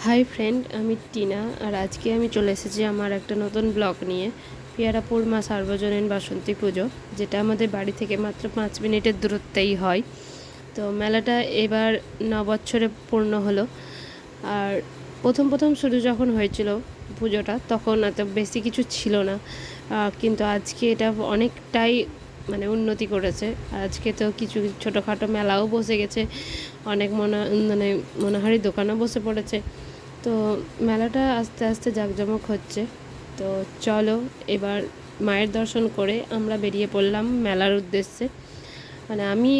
Hi friend, আমি টিনা। আর আজকে আমি চলে এসেছি আমার একটা নতুন ব্লগ নিয়ে। পিয়ারাপুর মা সার্বজনীন বাসন্তী পুজো, যেটা আমাদের বাড়ি থেকে মাত্র 5 মিনিটের দূরত্বেই হয়। তো মেলাটা এবার 9 বছরে পূর্ণ হলো। আর প্রথম শুরু যখন হয়েছিল পুজোটা, তখন এত বেশি কিছু ছিল না, কিন্তু আজকে এটা অনেকটাই উন্নতি করেছে। আর আজকে তো কিছু ছোটোখাটো মেলাও বসে গেছে, অনেক মনোহারি দোকানও বসে পড়েছে। তো মেলাটা আস্তে আস্তে জাঁকজমক হচ্ছে। তো চলো এবার মায়ের দর্শন করে আমরা বেরিয়ে পড়লাম মেলার উদ্দেশ্যে। আমি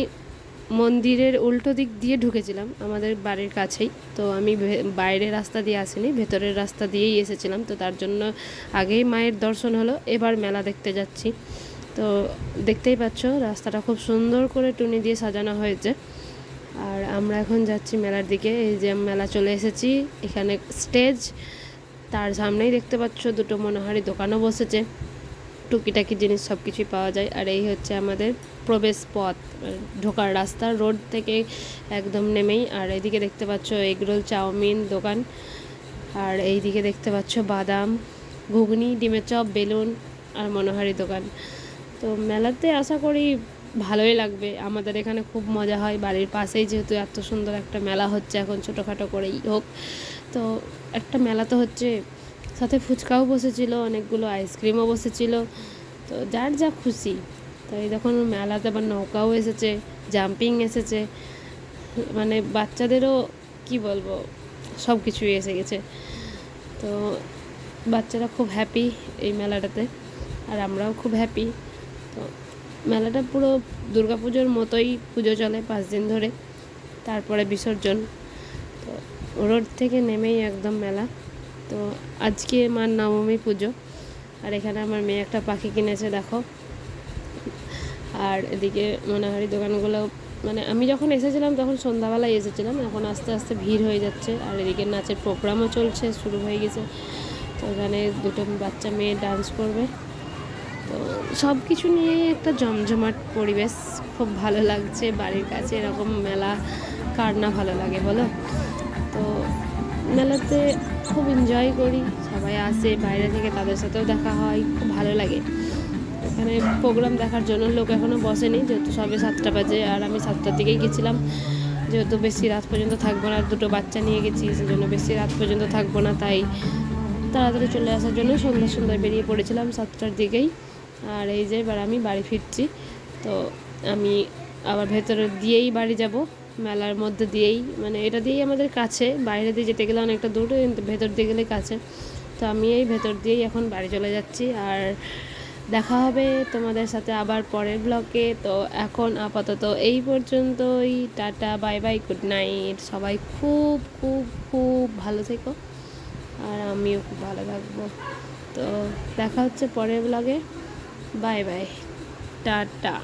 মন্দিরের উল্টো দিক দিয়ে ঢুকেছিলাম আমাদের বাড়ির কাছেই। তো আমি বাইরের রাস্তা দিয়ে আসিনি, ভেতরের রাস্তা দিয়েই এসেছিলাম। তো তার জন্য আগেই মায়ের দর্শন হলো, এবার মেলা দেখতে যাচ্ছি। তো দেখতেই পাচ্ছ রাস্তাটা খুব সুন্দর করে টুনি দিয়ে সাজানো হয়েছে। আর আমরা এখন যাচ্ছি মেলার দিকে। এই যে মেলা চলে এসেছি, এখানে স্টেজ, তার সামনেই দেখতে পাচ্ছ দুটো মনোহারি দোকানও বসেছে, টুকিটাকি জিনিস সব কিছুই পাওয়া যায়। আর এই হচ্ছে আমাদের প্রবেশ পথ, ঢোকার রাস্তা রোড থেকে একদম নেমেই। আর এইদিকে দেখতে পাচ্ছ এগরোল, চাউমিন দোকান। আর এইদিকে দেখতে পাচ্ছ বাদাম, ঘুগনি, ডিমের চপ, বেলুন আর মনোহারি দোকান। তো মেলাতে আশা করি ভালোই লাগবে। আমাদের এখানে খুব মজা হয়, বাড়ির পাশেই যেহেতু এত সুন্দর একটা মেলা হচ্ছে, এখন ছোটোখাটো করেই হোক। তো একটা মেলা তো হচ্ছে, সাথে ফুচকাও বসেছিল, অনেকগুলো আইসক্রিমও বসেছিল। তো যার যা খুশি। তো এই দেখুন মেলাতে আবার নৌকাও এসেছে, জাম্পিং এসেছে, বাচ্চাদেরও কি বলবো, সব কিছুই এসে গেছে। তো বাচ্চারা খুব হ্যাপি এই মেলাটাতে, আর আমরাও খুব হ্যাপি। তো মেলাটা পুরো দুর্গাপুজোর মতোই পুজো চলে 5 দিন ধরে, তারপরে বিসর্জন। তো রোড থেকে নেমেই একদম মেলা। তো আজকে মার নবমী পুজো। আর এখানে আমার মেয়ে একটা পাখি কিনেছে, দেখো। আর এদিকে মনোহারি দোকানগুলো, আমি যখন এসেছিলাম তখন সন্ধ্যাবেলায় এসেছিলাম, এখন আস্তে আস্তে ভিড় হয়ে যাচ্ছে। আর এদিকে নাচের প্রোগ্রামও চলছে, শুরু হয়ে গেছে। তো এখানে দুটো বাচ্চা মেয়ে ডান্স করবে। তো সব কিছু নিয়েই একটা জমজমাট পরিবেশ, খুব ভালো লাগছে। বাড়ির কাছে এরকম মেলা কার না ভালো লাগে বলো। তো মেলাতে খুব এনজয় করি, সবাই আসে বাইরে থেকে, তাদের সাথেও দেখা হয়, খুব ভালো লাগে। এখানে প্রোগ্রাম দেখার জন্য লোক এখনও বসেনি, যেহেতু সবে 7টা বাজে। আর আমি 7টার দিকেই গেছিলাম, যেহেতু বেশি রাত পর্যন্ত থাকবো না, দুটো বাচ্চা নিয়ে গেছি, সেজন্য বেশি রাত পর্যন্ত থাকবো না, তাই তাড়াতাড়ি চলে আসার জন্য সন্ধ্যায় বেরিয়ে পড়েছিলাম 7টার দিকেই। আর এই যে এবার আমি বাড়ি ফিরছি। তো আমি আবার ভেতর দিয়েই বাড়ি যাব, মেলার মধ্যে দিয়েই, এটা দিয়েই আমাদের কাছে, বাইরে দিয়ে যেতে গেলে অনেকটা দূর, কিন্তু ভেতর দিয়ে গেলে কাছে। তো আমি এই ভেতর দিয়েই এখন বাড়ি চলে যাচ্ছি। আর দেখা হবে তোমাদের সাথে আবার পরের ব্লগে। তো এখন আপাতত এই পর্যন্তই, tata, bye bye, good night. সবাই খুব খুব খুব ভালো থেকো, আর আমিও খুব ভালো থাকবো। তো দেখা হচ্ছে পরের ব্লগে। Bye bye, tata.